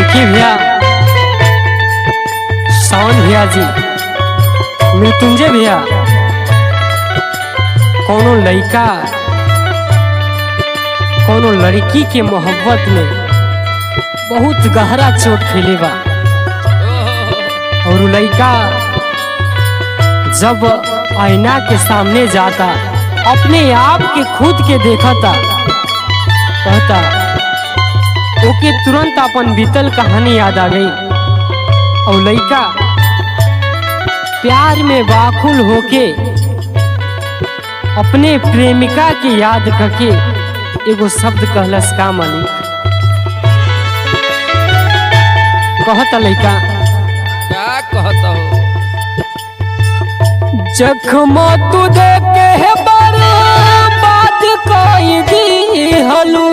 देखिए भैया, सावन भैया जी, मृत्युंजय भैया, कोनो लड़का कोनो लड़की के मोहब्बत में बहुत गहरा चोट खेले बा। और लड़का जब आईना के सामने जाता, अपने आप के खुद के देखता, कहता ओके तुरंत अपन बीतल कहानी याद आ गई। और लड़का प्यार में वाकुल होके अपने प्रेमिका की याद करके एगो शब्द कहलस का मालिक। कहता लड़का क्या कहता हो? जख्म तू देके है बर्बाद कोई दी हलू,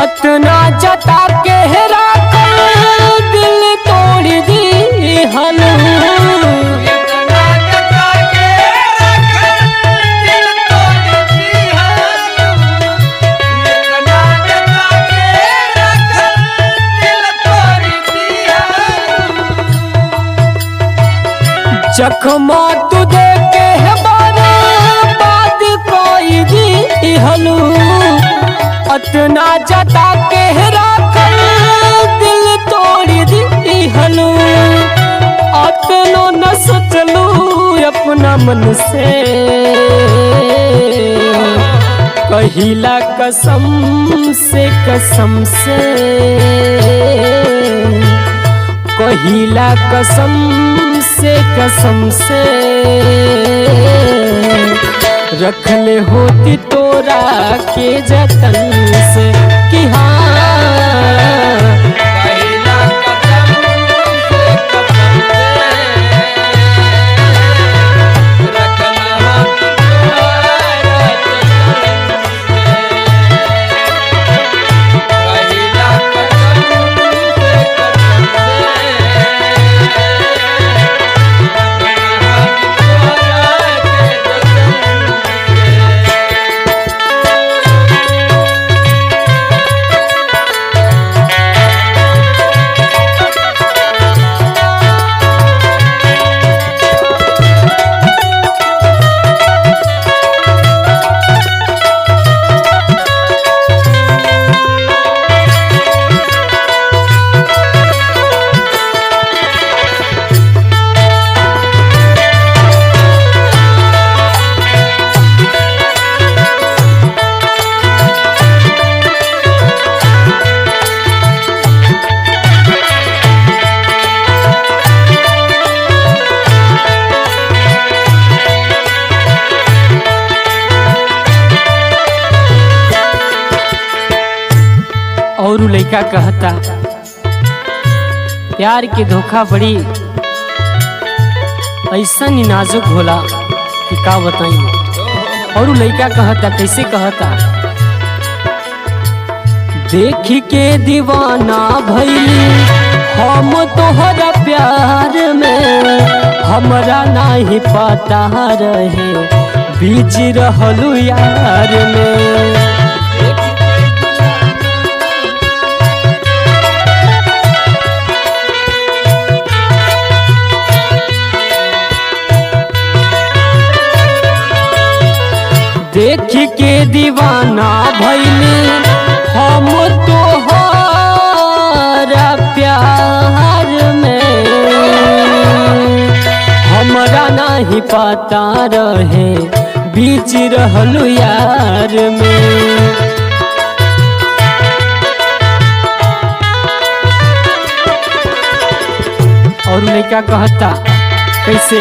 अतना जता के राखल दिल तोड़ दी हलू। जख्म तू देके है बर्बाद कोई दी हलू, अतना जता के राखल दिल तोड़ दी हलू। अतनो न सोचलू अपना मन से, कहिला कसम से कसम से, कहिला कसम से कसम से, रखले होती तोरा के जतन से कि हाँ कहिला कसम से कसम से, रखना होती तोरा जतन से, कहिला कसम से कसम और लड़का कहता प्यार के धोखा बड़ी ऐसा ही नाजुक होला कि का बताई। और लड़का कहता कैसे कहता, देख के दीवाना भइली हम तोहरा प्यार में, हमरा नाही पता रहे बीच रहलू यार में। देख के दीवाना भइली हम तोहरा प्यार में, हमरा नहीं पता रहे बीच रहलू यार में। और मैं क्या कहता कैसे,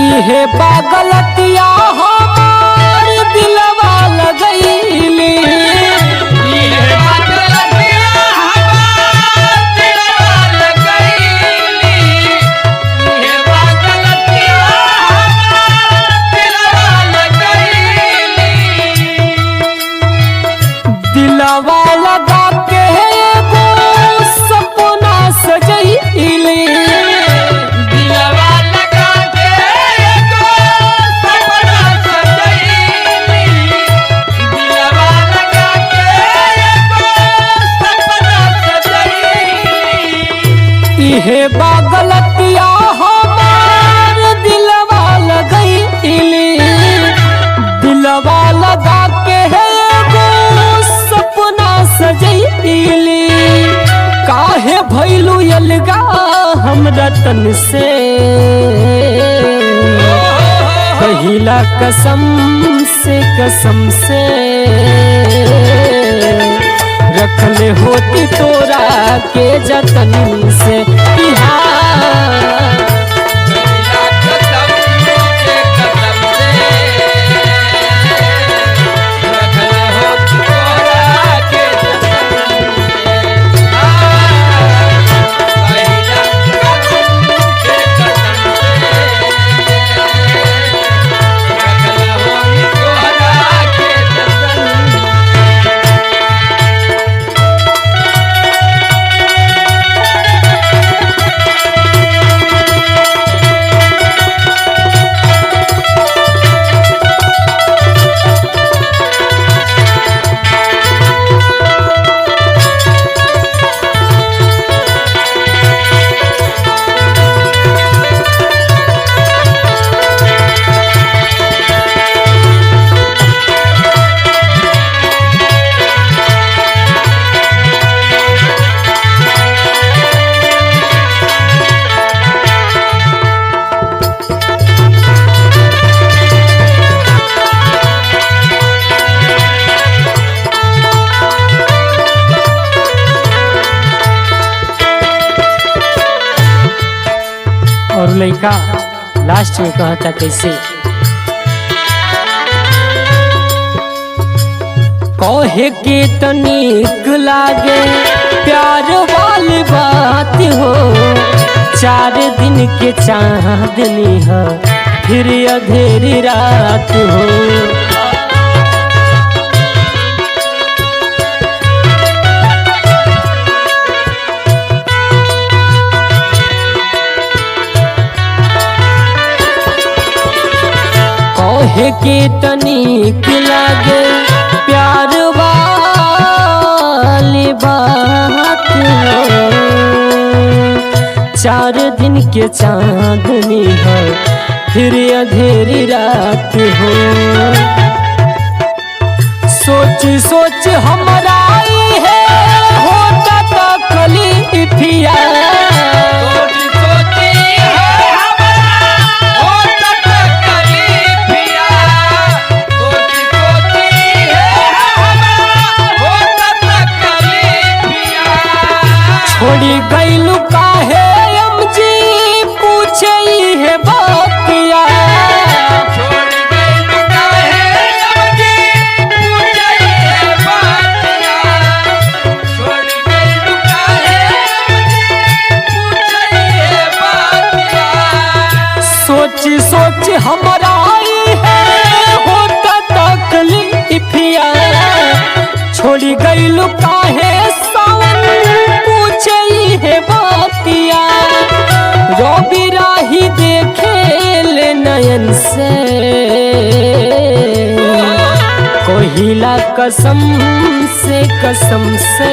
इहे पागलतिया हमार दिलवा लगैली, दिलवा लगा के इहे बागलतिया हमार दिलवा लगैली, दिलवा लगा के एगो सपना सजैली। काहे भइलू अलगा हमरा तन से, कहिला कसम से रखले होती तोरा के जतन से। कि हाँ कहिला कसम से रखले होती तोरा के जतन से। कहिला कसम से रखले होती तोरा के जतन से। और लड़का लास्ट में कहता कैसे, कहे के तनिक लागे प्यार वाली बात हो। 4 दिन के चांदनी है फिर अधेरी रात हो। कहे के तनिक लागे प्यार वाली बात हो। 4 दिन के चांदनी है फिर अधेरी रात हो। सोच सोच हमरा है होता तकलीफिया। सोची सोची है हमरा होता तकलीफिया। सोची सोची है हमरा होता तकलीफिया। छोड़ी गईलू काहे अमजी पूछे है बकिया। छोड़ गइलू काहे अबकी पूछई है बातिया। छोड़ गइलू काहे अबकी पूछई है बातिया। सोच सोच हमरा है होता तकलीफिया। छोड़ी गईलू काहे सावन पूछे है बकिया। रवि राही देखे ले नयन से, कहिला कसम से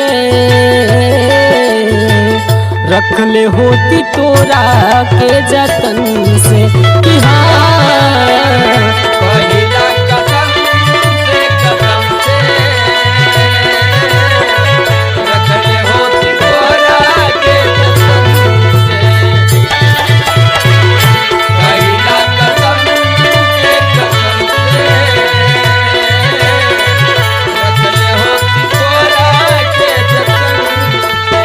रखले होती तोरा के जतन से। कि हाँ कहिला कसम से रखले होती तोरा के जतन से। कहिला कसम से रखले होती तोरा के जतन से।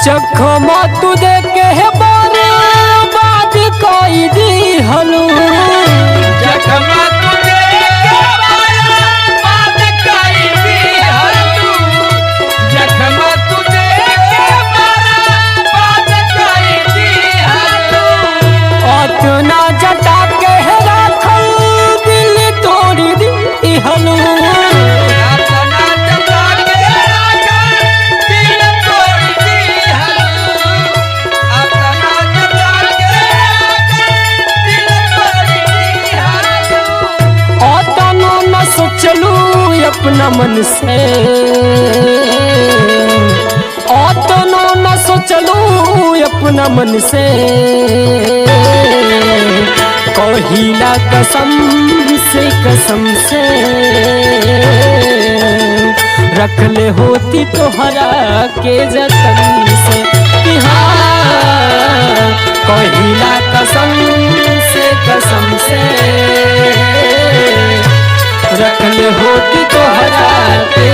चखमा तू देखे है बर्बाद कई दी हलू। जखमा तुझे के बर्बाद कई दिहलू। जखमा तुझे के बर्बाद कई दिहलू। अतना जटा के राखल दिल तोड़ दी हलू। अपना जता के राखा दिल तोड़ दिहलू। अपना जता के राखा दिल तोड़ दिहलू। अतना न सोचलू अपना मन से, अतना न सोचलू अपना मन से कहिला कसम से रख ले होती तोहरा के जतन से कि हाँ कहिला कसम से रख ले होती तोहरा के